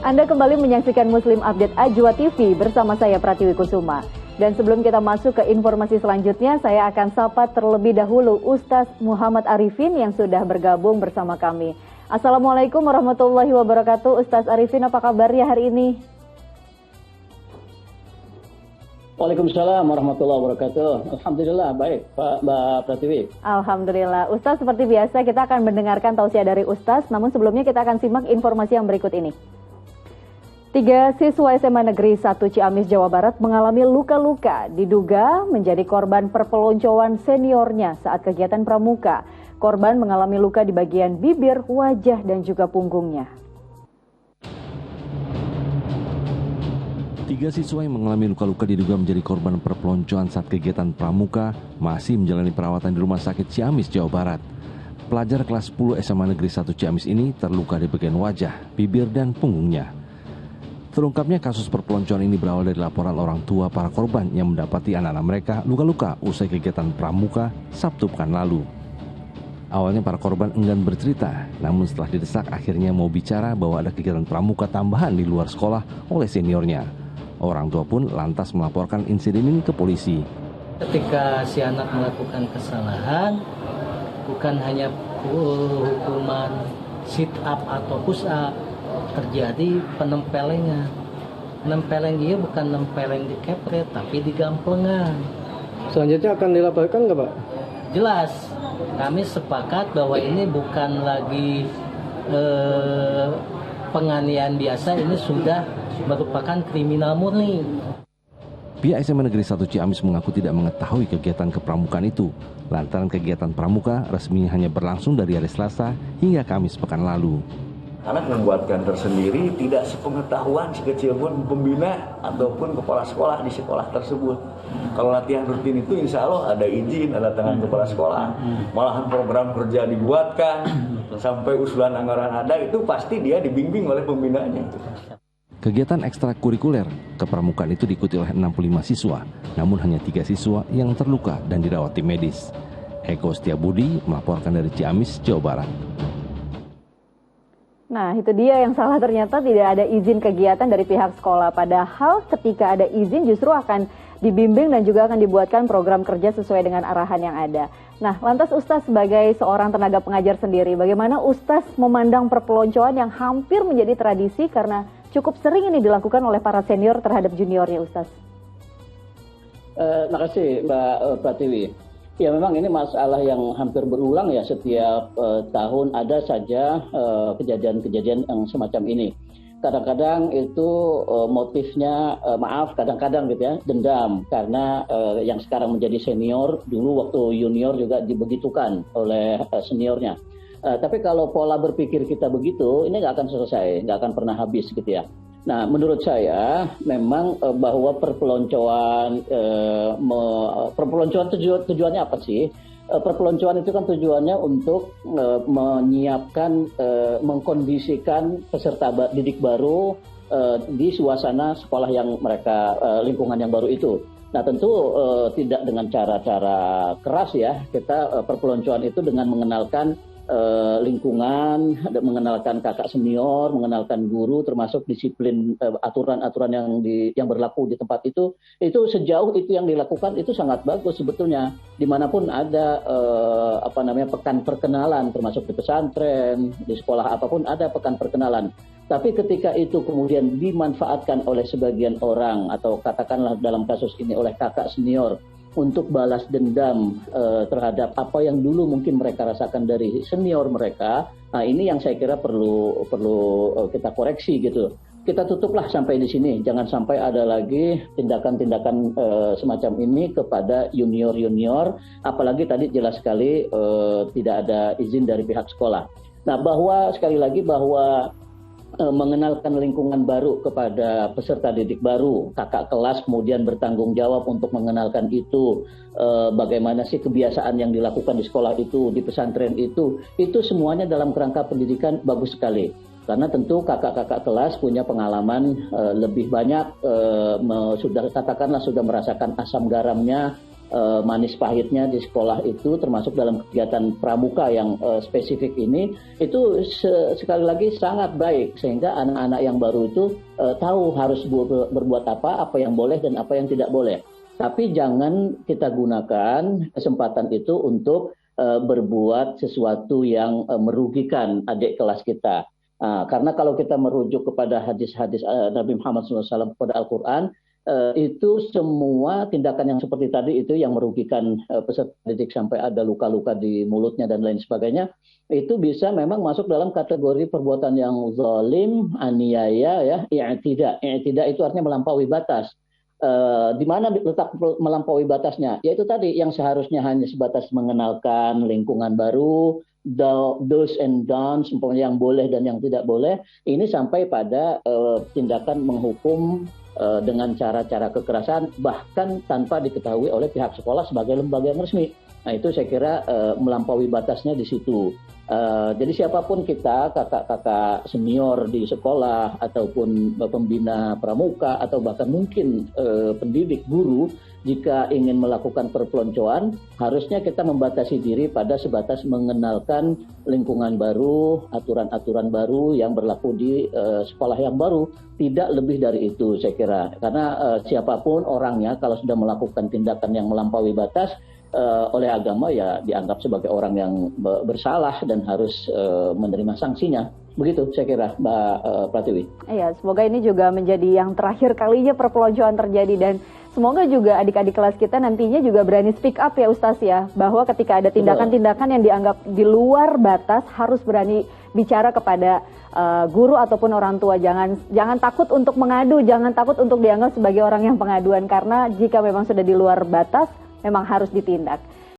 Anda kembali menyaksikan Muslim Update Ajwa TV bersama saya Pratiwi Kusuma. Dan sebelum kita masuk ke informasi selanjutnya, saya akan sapa terlebih dahulu Ustaz Muhammad Arifin yang sudah bergabung bersama kami. Assalamualaikum warahmatullahi wabarakatuh. Ustaz Arifin, apa kabarnya hari ini? Waalaikumsalam warahmatullahi wabarakatuh. Alhamdulillah, baik Mbak Pratiwi. Alhamdulillah. Ustaz, seperti biasa kita akan mendengarkan tausiah dari Ustaz, namun sebelumnya kita akan simak informasi yang berikut ini. 3 siswa SMA Negeri 1 Ciamis, Jawa Barat mengalami luka-luka, diduga menjadi korban perpeloncoan seniornya saat kegiatan pramuka. Korban mengalami luka di bagian bibir, wajah, dan juga punggungnya. 3 siswa yang mengalami luka-luka diduga menjadi korban perpeloncoan saat kegiatan pramuka masih menjalani perawatan di Rumah Sakit Ciamis, Jawa Barat. Pelajar kelas 10 SMA Negeri 1 Ciamis ini terluka di bagian wajah, bibir, dan punggungnya. Terungkapnya kasus perpeloncoan ini berawal dari laporan orang tua para korban yang mendapati anak-anak mereka luka-luka usai kegiatan pramuka Sabtu pekan lalu. Awalnya para korban enggan bercerita, namun setelah didesak akhirnya mau bicara bahwa ada kegiatan pramuka tambahan di luar sekolah oleh seniornya. Orang tua pun lantas melaporkan insiden ini ke polisi. Ketika si anak melakukan kesalahan, bukan hanya hukuman sit up atau push up, terjadi penempelengan. Nempeleng dia bukan nempeleng di kepret, tapi di gamplengan. Selanjutnya akan dilaporkan nggak, Pak? Jelas, kami sepakat bahwa ini bukan lagi penganiayaan biasa, ini sudah merupakan kriminal murni. Pihak SMA Negeri 1 Ciamis mengaku tidak mengetahui kegiatan kepramukaan itu, lantaran kegiatan pramuka resminya hanya berlangsung dari hari Selasa hingga Kamis pekan lalu. Anak membuatkan tersendiri, tidak sepengetahuan sekecil pun pembina ataupun kepala sekolah di sekolah tersebut. Kalau latihan rutin itu insya Allah ada izin, ada tangan kepala sekolah. Malahan program kerja dibuatkan, sampai usulan anggaran ada, itu pasti dia dibimbing oleh pembinanya. Kegiatan ekstrakurikuler kepramukaan itu diikuti oleh 65 siswa, namun hanya 3 siswa yang terluka dan dirawat tim medis. Eko Setiabudi melaporkan dari Ciamis, Jawa Barat. Nah, itu dia yang salah, ternyata tidak ada izin kegiatan dari pihak sekolah. Padahal ketika ada izin justru akan dibimbing dan juga akan dibuatkan program kerja sesuai dengan arahan yang ada. Nah, lantas Ustaz sebagai seorang tenaga pengajar sendiri, bagaimana Ustaz memandang perpeloncoan yang hampir menjadi tradisi karena cukup sering ini dilakukan oleh para senior terhadap juniornya, Ustaz? Terima kasih Mbak Pratiwi. Ya, memang ini masalah yang hampir berulang ya, setiap tahun ada saja kejadian-kejadian yang semacam ini. Kadang-kadang itu motifnya kadang-kadang gitu ya, dendam karena yang sekarang menjadi senior dulu waktu junior juga dibegitukan oleh seniornya. Tapi kalau pola berpikir kita begitu, ini nggak akan selesai, nggak akan pernah habis gitu ya. Nah, menurut saya memang bahwa perpeloncoan tujuannya apa sih? Perpeloncoan itu kan tujuannya untuk menyiapkan, mengkondisikan peserta didik baru di suasana sekolah yang mereka, lingkungan yang baru itu. Nah, tentu tidak dengan cara-cara keras ya. Kita perpeloncoan itu dengan mengenalkan lingkungan, mengenalkan kakak senior, mengenalkan guru, termasuk disiplin, aturan-aturan yang berlaku di tempat itu sejauh itu yang dilakukan itu sangat bagus sebetulnya. Dimanapun ada pekan perkenalan, termasuk di pesantren, di sekolah apapun ada pekan perkenalan. Tapi ketika itu kemudian dimanfaatkan oleh sebagian orang atau katakanlah dalam kasus ini oleh kakak senior untuk balas dendam terhadap apa yang dulu mungkin mereka rasakan dari senior mereka. Nah, ini yang saya kira perlu kita koreksi gitu. Kita tutuplah sampai di sini, jangan sampai ada lagi tindakan-tindakan semacam ini kepada junior, apalagi tadi jelas sekali tidak ada izin dari pihak sekolah. Nah, bahwa sekali lagi bahwa mengenalkan lingkungan baru kepada peserta didik baru, kakak kelas kemudian bertanggung jawab untuk mengenalkan itu, bagaimana sih kebiasaan yang dilakukan di sekolah itu, di pesantren itu semuanya dalam kerangka pendidikan bagus sekali. Karena tentu kakak-kakak kelas punya pengalaman lebih banyak, sudah merasakan asam garamnya manis pahitnya di sekolah itu, termasuk dalam kegiatan pramuka yang spesifik ini, itu sekali lagi sangat baik, sehingga anak-anak yang baru itu tahu harus berbuat apa yang boleh dan apa yang tidak boleh. Tapi jangan kita gunakan kesempatan itu untuk berbuat sesuatu yang merugikan adik kelas kita. Karena kalau kita merujuk kepada hadis-hadis Nabi Muhammad SAW pada Al-Quran, itu semua tindakan yang seperti tadi itu yang merugikan peserta didik sampai ada luka-luka di mulutnya dan lain sebagainya, itu bisa memang masuk dalam kategori perbuatan yang zalim, aniaya, ya, i'tida. I'tida itu artinya melampaui batas. Di mana letak melampaui batasnya? Yaitu tadi yang seharusnya hanya sebatas mengenalkan lingkungan baru, do's and don'ts, yang boleh dan yang tidak boleh, ini sampai pada tindakan menghukum dengan cara-cara kekerasan, bahkan tanpa diketahui oleh pihak sekolah sebagai lembaga yang resmi. Nah, itu saya kira melampaui batasnya di situ. Jadi siapapun kita, kakak-kakak senior di sekolah, ataupun pembina pramuka, atau bahkan mungkin pendidik, guru, jika ingin melakukan perpeloncoan, harusnya kita membatasi diri pada sebatas mengenalkan lingkungan baru, aturan-aturan baru yang berlaku di sekolah yang baru. Tidak lebih dari itu, saya kira. Karena siapapun orangnya, kalau sudah melakukan tindakan yang melampaui batas, oleh agama ya dianggap sebagai orang yang bersalah dan harus menerima sanksinya. Begitu saya kira, Mbak Pratiwi. Iya, semoga ini juga menjadi yang terakhir kalinya perpeloncoan terjadi, dan semoga juga adik-adik kelas kita nantinya juga berani speak up ya Ustaz ya, bahwa ketika ada tindakan-tindakan yang dianggap di luar batas harus berani bicara kepada guru ataupun orang tua. Jangan takut untuk mengadu, jangan takut untuk dianggap sebagai orang yang pengaduan, karena jika memang sudah di luar batas memang harus ditindak.